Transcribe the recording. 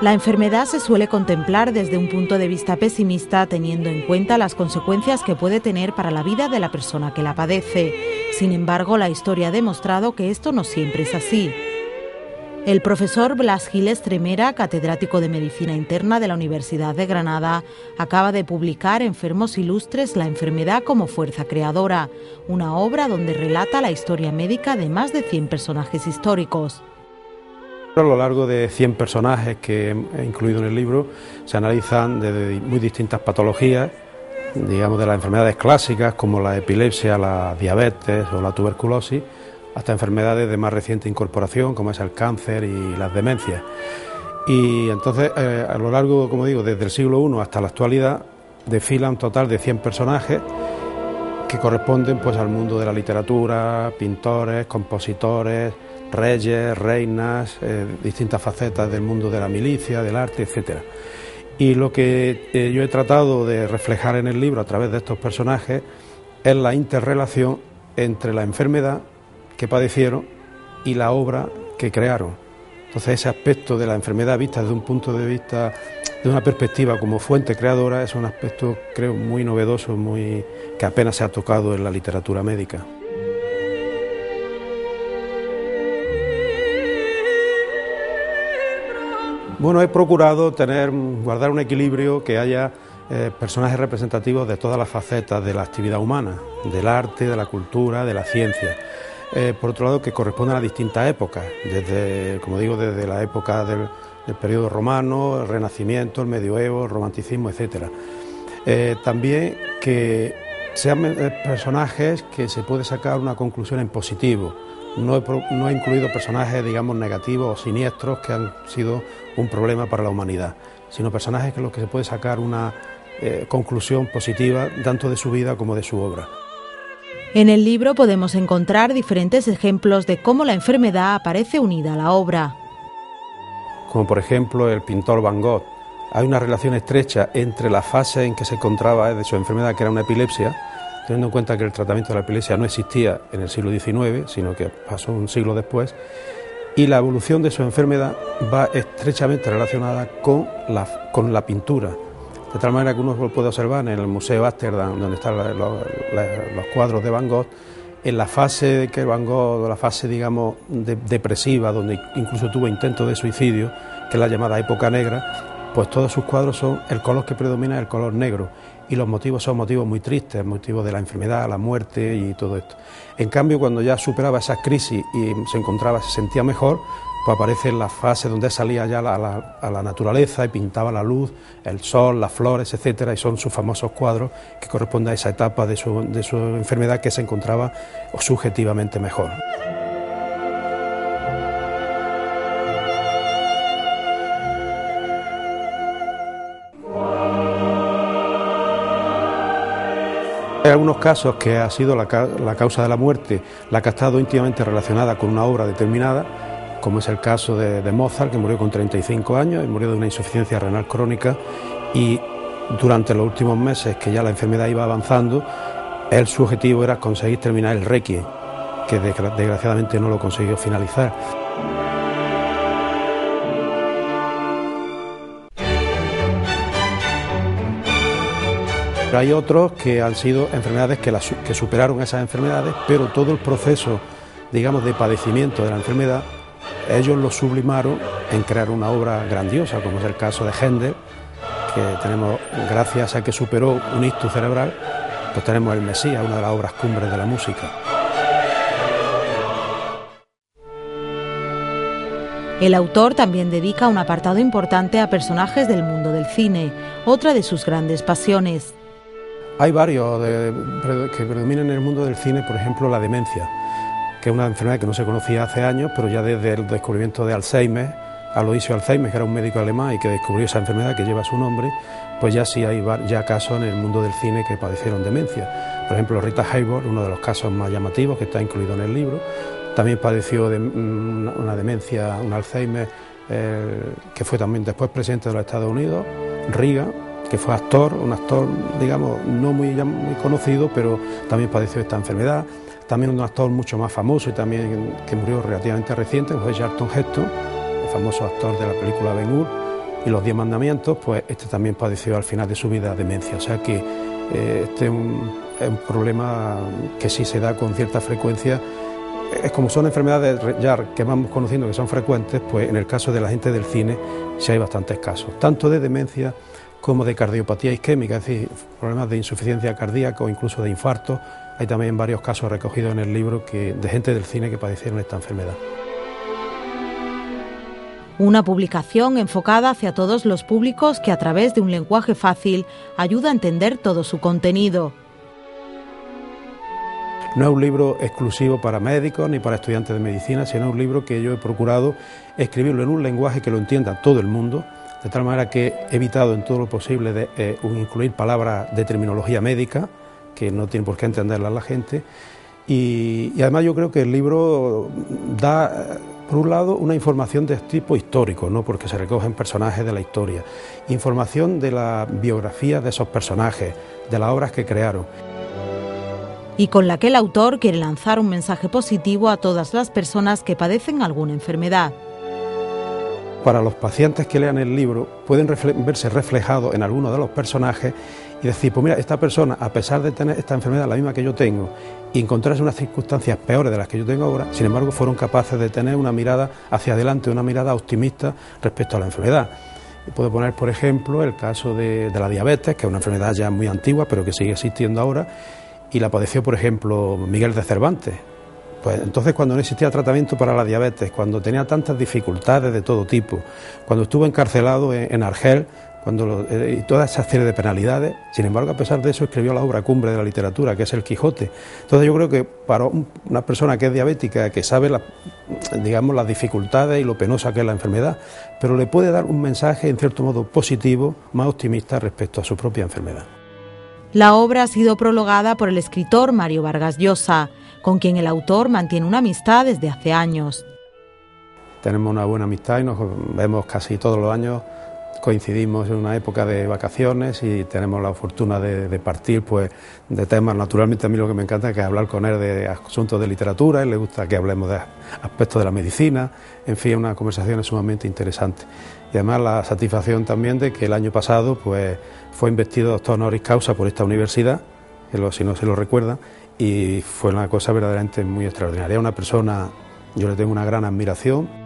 La enfermedad se suele contemplar desde un punto de vista pesimista, teniendo en cuenta las consecuencias que puede tener para la vida de la persona que la padece. Sin embargo, la historia ha demostrado que esto no siempre es así. El profesor Blas Giles Tremera, catedrático de Medicina Interna de la Universidad de Granada, acaba de publicar Enfermos Ilustres, la enfermedad como fuerza creadora, una obra donde relata la historia médica de más de 100 personajes históricos. A lo largo de 100 personajes que he incluido en el libro se analizan desde muy distintas patologías, digamos de las enfermedades clásicas como la epilepsia, la diabetes o la tuberculosis, hasta enfermedades de más reciente incorporación como es el cáncer y las demencias. Y entonces a lo largo, como digo, desde el siglo I hasta la actualidad desfila un total de 100 personajes que corresponden pues al mundo de la literatura, pintores, compositores, reyes, reinas, distintas facetas del mundo de la milicia, del arte, etcétera. Y lo que yo he tratado de reflejar en el libro a través de estos personajes es la interrelación entre la enfermedad que padecieron y la obra que crearon. Entonces ese aspecto de la enfermedad vista desde un punto de vista, de una perspectiva como fuente creadora, es un aspecto creo muy novedoso, que apenas se ha tocado en la literatura médica. Bueno, he procurado guardar un equilibrio, que haya personajes representativos de todas las facetas de la actividad humana, del arte, de la cultura, de la ciencia. Por otro lado, que corresponden a distintas épocas, desde, como digo, desde la época del periodo romano, el Renacimiento, el Medioevo, el Romanticismo, etcétera. También que sean personajes que se puede sacar una conclusión en positivo. No he incluido personajes, digamos, negativos o siniestros que han sido un problema para la humanidad, sino personajes que los que se puede sacar una conclusión positiva tanto de su vida como de su obra. En el libro podemos encontrar diferentes ejemplos de cómo la enfermedad aparece unida a la obra. Como por ejemplo el pintor Van Gogh. Hay una relación estrecha entre la fase en que se encontraba de su enfermedad, que era una epilepsia, teniendo en cuenta que el tratamiento de la epilepsia no existía en el siglo XIX, sino que pasó un siglo después, y la evolución de su enfermedad va estrechamente relacionada con la pintura, de tal manera que uno lo puede observar en el Museo Ámsterdam, donde están los cuadros de Van Gogh, en la fase que Van Gogh, la fase digamos depresiva, donde incluso tuvo intentos de suicidio, que es la llamada época negra, pues todos sus cuadros son, el color que predomina es el color negro, y los motivos son motivos muy tristes, motivos de la enfermedad, la muerte y todo esto. En cambio, cuando ya superaba esas crisis y se sentía mejor, pues aparece en la fase donde salía ya a la naturaleza y pintaba la luz, el sol, las flores, etcétera, y son sus famosos cuadros que corresponden a esa etapa de su enfermedad que se encontraba subjetivamente mejor. Hay algunos casos que ha sido la causa de la muerte, la que ha estado íntimamente relacionada con una obra determinada, como es el caso de Mozart, que murió con 35 años y murió de una insuficiencia renal crónica, y durante los últimos meses que ya la enfermedad iba avanzando, su objetivo era conseguir terminar el Requiem, que desgraciadamente no lo consiguió finalizar. Hay otros que han sido enfermedades que superaron esas enfermedades, pero todo el proceso, digamos, de padecimiento de la enfermedad, ellos lo sublimaron en crear una obra grandiosa, como es el caso de Händel, que tenemos, gracias a que superó un ictus cerebral, pues tenemos el Mesías, una de las obras cumbres de la música. El autor también dedica un apartado importante a personajes del mundo del cine, otra de sus grandes pasiones. Hay varios que predominan en el mundo del cine, por ejemplo la demencia, que es una enfermedad que no se conocía hace años, pero ya desde el descubrimiento de Alzheimer, Aloisio Alzheimer, que era un médico alemán y que descubrió esa enfermedad que lleva su nombre, pues ya sí hay ya casos en el mundo del cine que padecieron demencia. Por ejemplo, Rita Hayworth, uno de los casos más llamativos que está incluido en el libro, también padeció de una demencia, un Alzheimer, que fue también después presidente de los Estados Unidos, Reagan, que fue actor, un actor, digamos, no muy conocido, pero también padeció esta enfermedad. También un actor mucho más famoso y también que murió relativamente reciente, fue Charlton Heston, el famoso actor de la película Ben-Hur y Los 10 Mandamientos, pues este también padeció al final de su vida demencia. O sea que este es un problema que sí se da con cierta frecuencia. Es como son enfermedades ya que vamos conociendo que son frecuentes, pues en el caso de la gente del cine sí hay bastantes casos, tanto de demencia como de cardiopatía isquémica, es decir, problemas de insuficiencia cardíaca o incluso de infarto. Hay también varios casos recogidos en el libro de gente del cine que padecieron esta enfermedad. Una publicación enfocada hacia todos los públicos que a través de un lenguaje fácil ayuda a entender todo su contenido. No es un libro exclusivo para médicos ni para estudiantes de medicina, sino un libro que yo he procurado escribirlo en un lenguaje que lo entienda todo el mundo, de tal manera que he evitado en todo lo posible de incluir palabras de terminología médica, que no tiene por qué entenderlas la gente, y además yo creo que el libro da, por un lado, una información de tipo histórico, ¿no? Porque se recogen personajes de la historia, información de la biografía de esos personajes, de las obras que crearon. Y con la que el autor quiere lanzar un mensaje positivo a todas las personas que padecen alguna enfermedad. Para los pacientes que lean el libro pueden verse reflejados en algunos de los personajes y decir, pues mira, esta persona, a pesar de tener esta enfermedad, la misma que yo tengo, y encontrarse unas circunstancias peores de las que yo tengo ahora, sin embargo fueron capaces de tener una mirada hacia adelante, una mirada optimista respecto a la enfermedad. Y puedo poner, por ejemplo, el caso de la diabetes, que es una enfermedad ya muy antigua, pero que sigue existiendo ahora, y la padeció, por ejemplo, Miguel de Cervantes. Pues entonces, cuando no existía tratamiento para la diabetes, cuando tenía tantas dificultades de todo tipo, cuando estuvo encarcelado en Argel, y toda esa serie de penalidades, sin embargo, a pesar de eso, escribió la obra cumbre de la literatura, que es El Quijote. Entonces yo creo que para una persona que es diabética, que sabe digamos, las dificultades y lo penosa que es la enfermedad, pero le puede dar un mensaje, en cierto modo, positivo, más optimista respecto a su propia enfermedad. La obra ha sido prologada por el escritor Mario Vargas Llosa, con quien el autor mantiene una amistad desde hace años. Tenemos una buena amistad y nos vemos casi todos los años, coincidimos en una época de vacaciones y tenemos la fortuna de partir pues, de temas. Naturalmente a mí lo que me encanta es hablar con él de asuntos de literatura, a él le gusta que hablemos de aspectos de la medicina, en fin, una conversación sumamente interesante. Y además la satisfacción también de que el año pasado pues, fue investido doctor honoris causa por esta universidad, si no se lo recuerda, y fue una cosa verdaderamente muy extraordinaria. Una persona, yo le tengo una gran admiración.